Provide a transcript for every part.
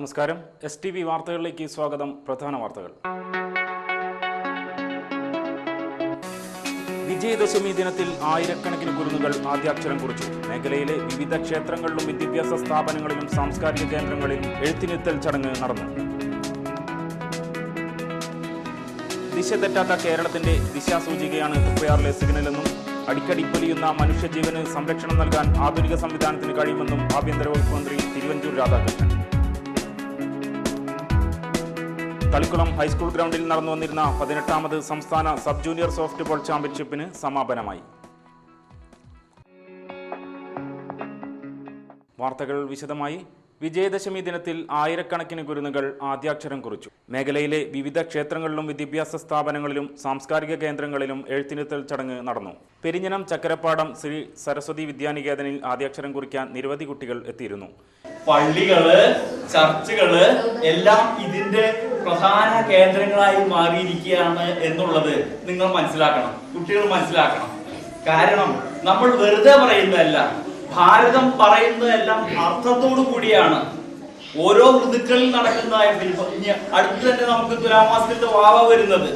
നമസ്കാരം. STV വാർത്തകളിലേക്ക് സ്വാഗതം. പ്രധാന വാർത്തകൾ. വിജയദശമി ദിനത്തിൽ ആയിരക്കണക്കിന് കുരുന്നുകൾ ആദ്യാക്ഷരം കുറിച്ചു. മേഖലയിലെ വിവിധ ക്ഷേത്രങ്ങളിലും വിദ്യാഭ്യാസ സ്ഥാപനങ്ങളിലും സാംസ്കാരിക കേന്ദ്രങ്ങളിലും എഴുത്തിനിരുത്തൽ ചടങ്ങ് നടന്നു. ദിശ തെറ്റാത്ത കേരളത്തിന്റെ ദിശാസൂചികയാണ് തൃപ്പയാറിലെ സിഗ്നലെന്നും അടിക്കടി പൊലിയുന്ന മനുഷ്യജീവന് സംരക്ഷണം നൽകാൻ ആധുനിക സംവിധാനത്തിന് കഴിയുമെന്നും ആഭ്യന്തര വകുപ്പ് മന്ത്രി തിരുവഞ്ചൂർ രാധാകൃഷ്ണൻ. തളിക്കുളം ഹൈസ്കൂൾ ഗ്രൗണ്ടിൽ നടന്നു വന്നിരുന്ന 18ാമത് സംസ്ഥാന സബ് ജൂനിയർ സോഫ്റ്റ്ബോൾ ചാമ്പ്യൻഷിപ്പിന് സമാപനമായി. വാർത്തകൾ വിശദമായി. വിജയദശമി ദിനത്തിൽ ആയിരക്കണക്കിന് കുരുന്നുകൾ ആദ്യാക്ഷരം കുറിച്ചു. മേഖലയിലെ വിവിധ ക്ഷേത്രങ്ങളിലും വിദ്യാഭ്യാസ സ്ഥാപനങ്ങളിലും സാംസ്കാരിക കേന്ദ്രങ്ങളിലും എഴുത്തിനിരുത്തൽ ചടങ്ങ് നടന്നു. പെരിഞ്ഞനം ചക്കരപ്പാടം ശ്രീ സരസ്വതി വിദ്യാനികേതനിൽ ആദ്യാക്ഷരം കുറിക്കാൻ നിരവധി കുട്ടികൾ എത്തിയിരുന്നു. പള്ളികള്, ചർച്ചുകള് എല്ലാം ഇതിന്റെ പ്രധാന കേന്ദ്രങ്ങളായി മാറിയിരിക്കുകയാണ് എന്നുള്ളത് നിങ്ങൾ മനസ്സിലാക്കണം, കുട്ടികൾ മനസ്സിലാക്കണം. കാരണം നമ്മൾ വെറുതെ പറയുന്നതല്ല, ഭാരതം പറയുന്നതെല്ലാം അർത്ഥത്തോടു കൂടിയാണ്. ഓരോ ഋതുക്കളിൽ നടക്കുന്നതായ അടുത്ത് തന്നെ നമുക്ക് തുലാമാസത്തിന്റെ വാവ വരുന്നത്.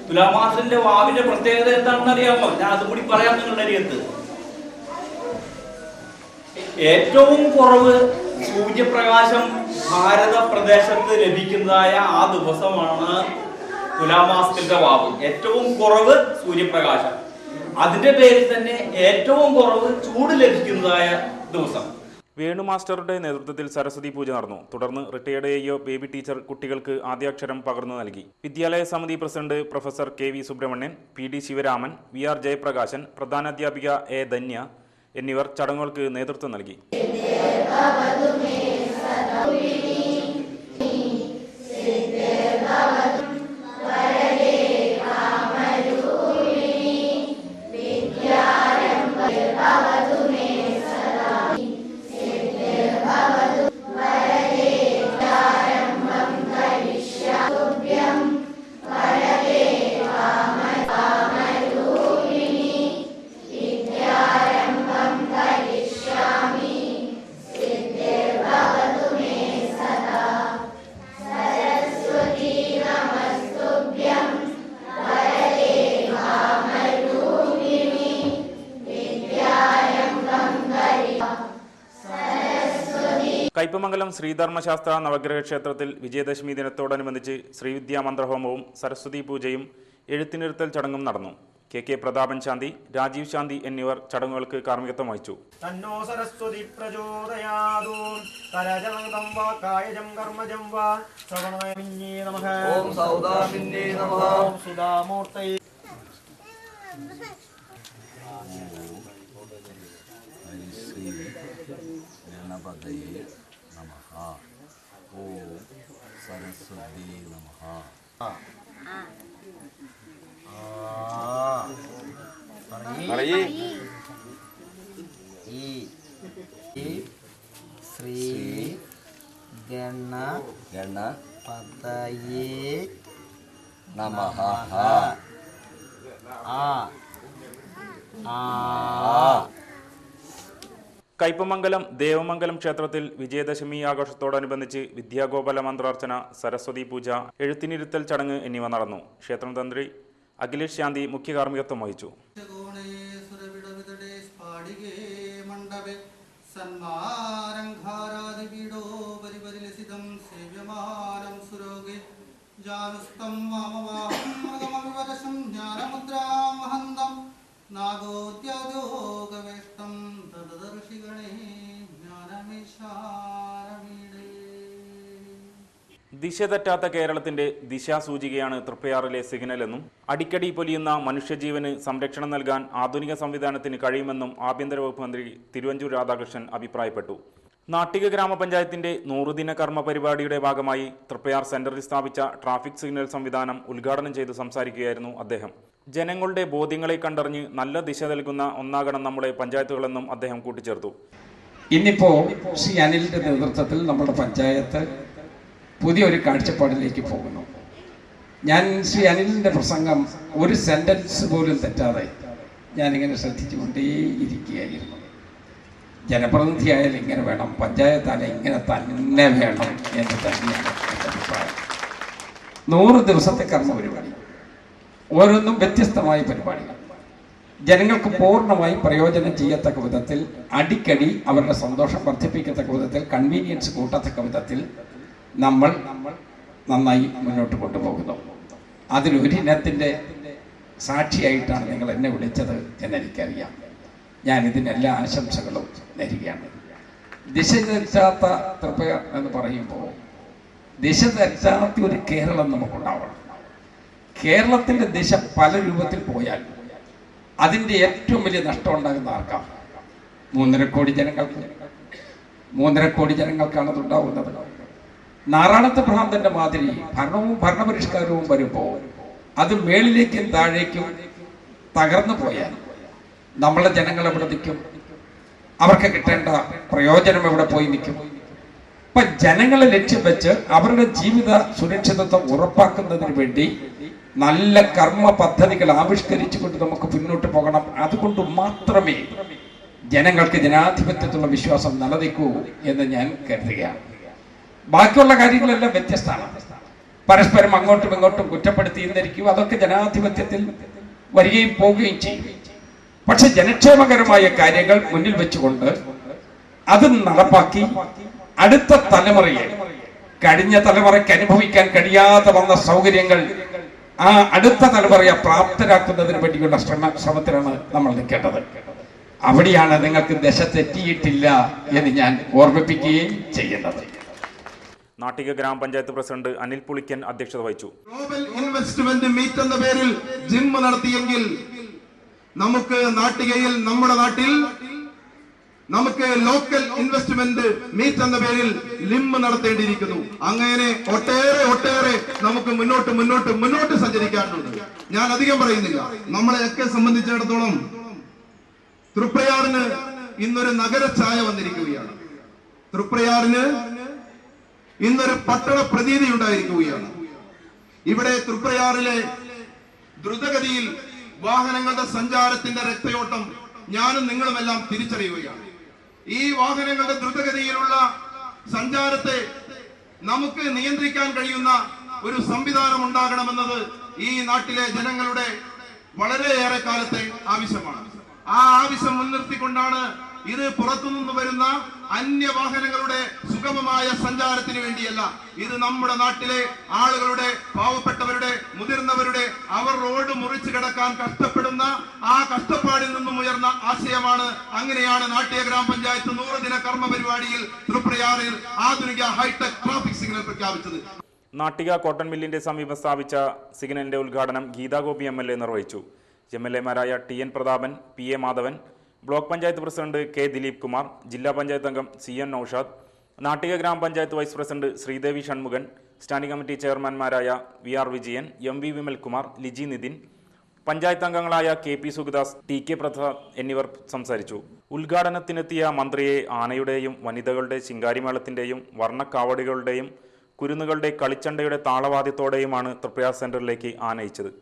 തുലാമാസത്തിന്റെ വാവിന്റെ പ്രത്യേകത എന്താണെന്ന് അറിയാമോ? ഞാൻ അതുകൂടി പറയാം നിങ്ങളുടെ അരികത്ത്. ഏറ്റവും കുറവ് സൂര്യപ്രകാശം ഭാരത പ്രദേശത്ത് ലഭിക്കുന്നതായ ആ ദിവസമാണ് തുലാമാസത്തിന്റെ വാവ്. ഏറ്റവും കുറവ് സൂര്യപ്രകാശം, അതിന്റെ പേരിൽ തന്നെ ഏറ്റവും കുറവ് ചൂട് ലഭിക്കുന്നതായ ദിവസം. വേണു മാസ്റ്ററുടെ നേതൃത്വത്തിൽ സരസ്വതി പൂജ നടന്നു. തുടർന്ന് റിട്ടയർഡ് AO ബേബി ടീച്ചർ കുട്ടികൾക്ക് ആദ്യാക്ഷരം പകർന്നു നൽകി. വിദ്യാലയ സമിതി president professor KV Subrahmanyan, PD Sivaraman, VR Jayaprakashan, പ്രധാനാധ്യാപിക A ധന്യ എന്നിവർ ചടങ്ങുകൾക്ക് നേതൃത്വം നൽകി. കയ്പമംഗലം ശ്രീധർമ്മശാസ്ത്ര നവഗ്രഹ ക്ഷേത്രത്തിൽ വിജയദശമി ദിനത്തോടനുബന്ധിച്ച് ശ്രീവിദ്യാമന്ത്രഹോമവും സരസ്വതി പൂജയും എഴുത്തിനിരുത്തൽ ചടങ്ങും നടന്നു. KK പ്രതാപൻ ശാന്തി, രാജീവ് ശാന്തി എന്നിവർ ചടങ്ങുകൾക്ക് കാർമ്മികത്വം വഹിച്ചു. തന്നോ സരസ്വതി പ്രചോദയാതു കരജം വാ കായജം കർമ്മജം വാ ശ്രവണമിന്യേ നമഃ. ഓം സൗദാമിന്യേ നമഃ. ഓം സുധാമൂർത്തൈ ഗണപതയേ നമഃ. ഓം സരസ്വതി നമഃ. ശ്രീ ഗണപതയേ നമഃ. കയ്പമംഗലം ദേവമംഗലം ക്ഷേത്രത്തിൽ വിജയദശമി ആഘോഷത്തോടനുബന്ധിച്ച് വിദ്യാഗോപാല മന്ത്രാർച്ചന, സരസ്വതി പൂജ, എഴുത്തിനിരുത്തൽ ചടങ്ങ് എന്നിവ നടന്നു. ക്ഷേത്രം തന്ത്രി അഖിലേഷ് ശാന്തി മുഖ്യ കാർമ്മികത്വം വഹിച്ചു. ദിശ തെറ്റാത്ത കേരളത്തിന്റെ ദിശാസൂചികയാണ് തൃപ്പയാറിലെ സിഗ്നലെന്നും അടിക്കടി പൊലിയുന്ന മനുഷ്യജീവന് സംരക്ഷണം നൽകാൻ ആധുനിക സംവിധാനത്തിന് കഴിയുമെന്നും ആഭ്യന്തര വകുപ്പ് മന്ത്രി തിരുവഞ്ചൂർ രാധാകൃഷ്ണൻ അഭിപ്രായപ്പെട്ടു. നാട്ടിക ഗ്രാമപഞ്ചായത്തിന്റെ 100 ദിന കർമ്മ പരിപാടിയുടെ ഭാഗമായി തൃപ്പയാർ സെന്ററിൽ സ്ഥാപിച്ച ട്രാഫിക് സിഗ്നൽ സംവിധാനം ഉദ്ഘാടനം ചെയ്ത് സംസാരിക്കുകയായിരുന്നു അദ്ദേഹം. ജനങ്ങളുടെ ബോധ്യങ്ങളെ കണ്ടറിഞ്ഞ് നല്ല ദിശ നൽകുന്ന ഒന്നാകണം നമ്മുടെ പഞ്ചായത്തുകളെന്നും അദ്ദേഹം കൂട്ടിച്ചേർത്തു. ഇന്നിപ്പോൾ ശ്രീ അനിലിന്റെ നേതൃത്വത്തിൽ നമ്മുടെ പഞ്ചായത്ത് പുതിയൊരു കാഴ്ചപ്പാടിലേക്ക് പോകുന്നു. ഞാൻ ശ്രീ അനിലിന്റെ പ്രസംഗം ഒരു സെന്റൻസ് പോലും തെറ്റാതെ ഞാനിങ്ങനെ ശ്രദ്ധിച്ചുകൊണ്ടേയിരിക്കുകയായിരുന്നു. ജനപ്രതിനിധിയായാൽ ഇങ്ങനെ വേണം, പഞ്ചായത്തായാലും ഇങ്ങനെ തന്നെ വേണം എന്ന് തന്നെയാണ് എൻ്റെ അഭിപ്രായം. 100 ദിവസത്തെ കർമ്മ പരിപാടി, ഓരോന്നും വ്യത്യസ്തമായ പരിപാടികൾ, ജനങ്ങൾക്ക് പൂർണ്ണമായി പ്രയോജനം ചെയ്യത്തക്ക വിധത്തിൽ, അടിക്കടി അവരുടെ സന്തോഷം വർദ്ധിപ്പിക്കത്തക്ക വിധത്തിൽ, കൺവീനിയൻസ് കൂട്ടത്തക്ക വിധത്തിൽ നമ്മൾ നന്നായി മുന്നോട്ട് കൊണ്ടുപോകുന്നു. അതിലൊരിനത്തിൻ്റെ സാക്ഷിയായിട്ടാണ് നിങ്ങൾ എന്നെ വിളിച്ചത് എന്നെനിക്കറിയാം. ഞാൻ ഇതിനെല്ലാ ആശംസകളും നേരുകയാണ്. ദിശ തെറ്റാത്ത തൃപ്പയാർ എന്ന് പറയുമ്പോൾ ദിശ തെറ്റാത്ത ഒരു കേരളം നമുക്കുണ്ടാവണം. കേരളത്തിൻ്റെ ദിശ പല രൂപത്തിൽ പോയാൽ അതിൻ്റെ ഏറ്റവും വലിയ നഷ്ടം ഉണ്ടാകുന്ന ആർക്കാണ്? 3.5 കോടി ജനങ്ങൾക്ക്. 3.5 കോടി ജനങ്ങൾക്കാണ് അതുണ്ടാവുന്നത്. നാറാണത്ത് ഭ്രാന്തന്റെ മാതിരി ഭരണവും ഭരണപരിഷ്കാരവും വരുമ്പോൾ അത് മേളിലേക്കും താഴേക്കും തകർന്നു പോയാൽ നമ്മളെ ജനങ്ങൾ എവിടെ നിൽക്കും? അവർക്ക് കിട്ടേണ്ട പ്രയോജനം എവിടെ പോയി നിൽക്കും? അപ്പൊ ജനങ്ങളെ ലക്ഷ്യം വെച്ച് അവരുടെ ജീവിത സുരക്ഷിതത്വം ഉറപ്പാക്കുന്നതിന് വേണ്ടി നല്ല കർമ്മ പദ്ധതികൾ ആവിഷ്കരിച്ചുകൊണ്ട് നമുക്ക് മുന്നോട്ട് പോകണം. അതുകൊണ്ട് മാത്രമേ ജനങ്ങൾക്ക് ജനാധിപത്യത്തിലുള്ള വിശ്വാസം നിലനിൽക്കൂ എന്ന് ഞാൻ കരുതുകയാണ്. ബാക്കിയുള്ള കാര്യങ്ങളെല്ലാം വ്യത്യസ്തമാണ്. പരസ്പരം അങ്ങോട്ടും ഇങ്ങോട്ടും കുറ്റപ്പെടുത്തിയിരിക്കും. അതൊക്കെ ജനാധിപത്യത്തിൽ വരികയും പോവുകയും ചെയ്യും. പക്ഷെ ജനക്ഷേമകരമായ കാര്യങ്ങൾ മുന്നിൽ വെച്ചുകൊണ്ട് അത് നടപ്പാക്കി അടുത്ത തലമുറയെ, കഴിഞ്ഞ തലമുറയ്ക്ക് അനുഭവിക്കാൻ കഴിയാതെ വന്ന സൗകര്യങ്ങൾ ആ അടുത്ത തലമുറയെ പ്രാപ്തരാക്കുന്നതിന് വേണ്ടിയുള്ള ശ്രമത്തിലാണ് നമ്മൾ നിൽക്കേണ്ടത്. അവിടെയാണ് നിങ്ങൾക്ക് ദശ തെറ്റിയിട്ടില്ല എന്ന് ഞാൻ ഓർമ്മിപ്പിക്കുകയും ചെയ്യുന്നത്. നാട്ടിക ഗ്രാമപഞ്ചായത്ത് പ്രസിഡന്റ് അനിൽ പുളിക്കൻ അധ്യക്ഷത വഹിച്ചു. ഗ്ലോബൽ ഇൻവെസ്റ്റ്മെന്റ് മീറ്റ് എന്ന പേരിൽ ജിം നടത്തിയെങ്കിൽ നമുക്ക് നാട്ടികയിൽ, നമ്മുടെ നാട്ടിൽ നമുക്ക് ലോക്കൽ ഇൻവെസ്റ്റ്മെന്റ് മീറ്റ് എന്ന പേരിൽ ലിം നടത്തേണ്ടിയിരിക്കുന്നു. അങ്ങനെ ഒട്ടേറെ നമുക്ക് മുന്നോട്ട് സഞ്ചരിക്കാനുണ്ട്. ഞാൻ അധികം പറയുന്നില്ല. നമ്മളെയൊക്കെ സംബന്ധിച്ചിടത്തോളം തൃപ്രയാറിന് ഇന്നൊരു നഗരഛായ വന്നിരിക്കുകയാണ്. തൃപ്രയാറിന് ഇന്നൊരു പട്ടണ പ്രതീതി ഉണ്ടായിരിക്കുകയാണ്. ഇവിടെ തൃപ്രയാറിലെ ദ്രുതഗതിയിൽ വാഹനങ്ങളുടെ സഞ്ചാരത്തിന്റെ രക്തയോട്ടം ഞാനും നിങ്ങളുമെല്ലാം തിരിച്ചറിയുകയാണ്. ഈ വാഹനങ്ങളുടെ ദ്രുതഗതിയിലുള്ള സഞ്ചാരത്തെ നമുക്ക് നിയന്ത്രിക്കാൻ കഴിയുന്ന ഒരു സംവിധാനം ഉണ്ടാകണമെന്നത് ഈ നാട്ടിലെ ജനങ്ങളുടെ വളരെയേറെ കാലത്തെ ആവശ്യമാണ്. ആ ആവശ്യം മുൻനിർത്തിക്കൊണ്ടാണ് ഇത് പുറത്തുനിന്ന് വരുന്ന അന്യവാഹനങ്ങളുടെ സുഗമമായ സഞ്ചാരത്തിന് വേണ്ടിയല്ല, ഇത് നമ്മുടെ നാട്ടിലെ ആളുകളുടെ, പാവപ്പെട്ടവരുടെ, മുതിർന്നവരുടെ, അവർ റോഡ് മുറിച്ചു കിടക്കാൻ കഷ്ടപ്പെടുന്ന ആ കഷ്ടപ്പാടിൽ നിന്നും ഉയർന്ന ആശയമാണ്. അങ്ങനെയാണ് നാട്ടിക ഗ്രാമപഞ്ചായത്ത് 100 ദിന കർമ്മ പരിപാടിയിൽ തൃപ്രയാറിൽ ആധുനിക ഹൈടെക് ട്രാഫിക് സിഗ്നൽ പ്രഖ്യാപിച്ചത്. നാട്ടിക കോട്ടൺ മില്ലിന്റെ സമീപം സ്ഥാപിച്ച സിഗ്നലിന്റെ ഉദ്ഘാടനം ഗീതാഗോപി MLA നിർവഹിച്ചു. MLAമാരായ TN Prathapan, PA Madhavan, block panchayat president K Dileep Kumar, ജില്ലാ പഞ്ചായത്ത് അംഗം CN നൌഷാദ്, നാട്ടിക ഗ്രാമപഞ്ചായത്ത് vice president Sreedevi Shanmukhan, standing committee ചെയർമാൻമാരായ VR വിജയൻ, MV വിമൽകുമാർ, ലിജി നിതിൻ, പഞ്ചായത്ത് അംഗങ്ങളായ KP സുഗദാസ്, TK പ്രസാദ് എന്നിവർ സംസാരിച്ചു. ഉദ്ഘാടനത്തിനെത്തിയ മന്ത്രിയെ ആനയുടെയും വനിതകളുടെ ശിങ്കാരിമേളത്തിന്റെയും വർണ്ണക്കാവടികളുടെയും കുരുന്നുകളുടെ കളിച്ചണ്ടയുടെ താളവാദ്യത്തോടെയുമാണ് തൃപ്രയാർ സെന്ററിലേക്ക് ആനയിച്ചത്.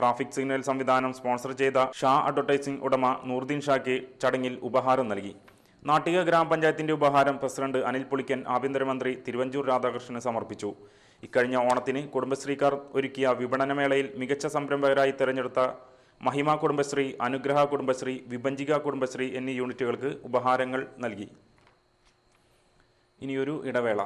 ട്രാഫിക് സിഗ്നൽ സംവിധാനം സ്പോൺസർ ചെയ്ത ഷാ അഡ്വർടൈസിംഗ് ഉടമ നൂർദീൻ ഷായ്ക്ക് ചടങ്ങിൽ ഉപഹാരം നൽകി. നാട്ടിക ഗ്രാമപഞ്ചായത്തിന്റെ ഉപഹാരം പ്രസിഡന്റ് അനിൽ പുളിക്കൻ ആഭ്യന്തരമന്ത്രി തിരുവഞ്ചൂർ രാധാകൃഷ്ണന് സമർപ്പിച്ചു. ഇക്കഴിഞ്ഞ ഓണത്തിന് കുടുംബശ്രീക്കാർ ഒരുക്കിയ വിപണനമേളയിൽ മികച്ച സംരംഭകരായി തെരഞ്ഞെടുത്ത മഹിമ കുടുംബശ്രീ, അനുഗ്രഹ കുടുംബശ്രീ, വിഭജിക കുടുംബശ്രീ എന്നീ യൂണിറ്റുകൾക്ക് ഉപഹാരങ്ങൾ നൽകി. ഇനിയൊരു ഇടവേള.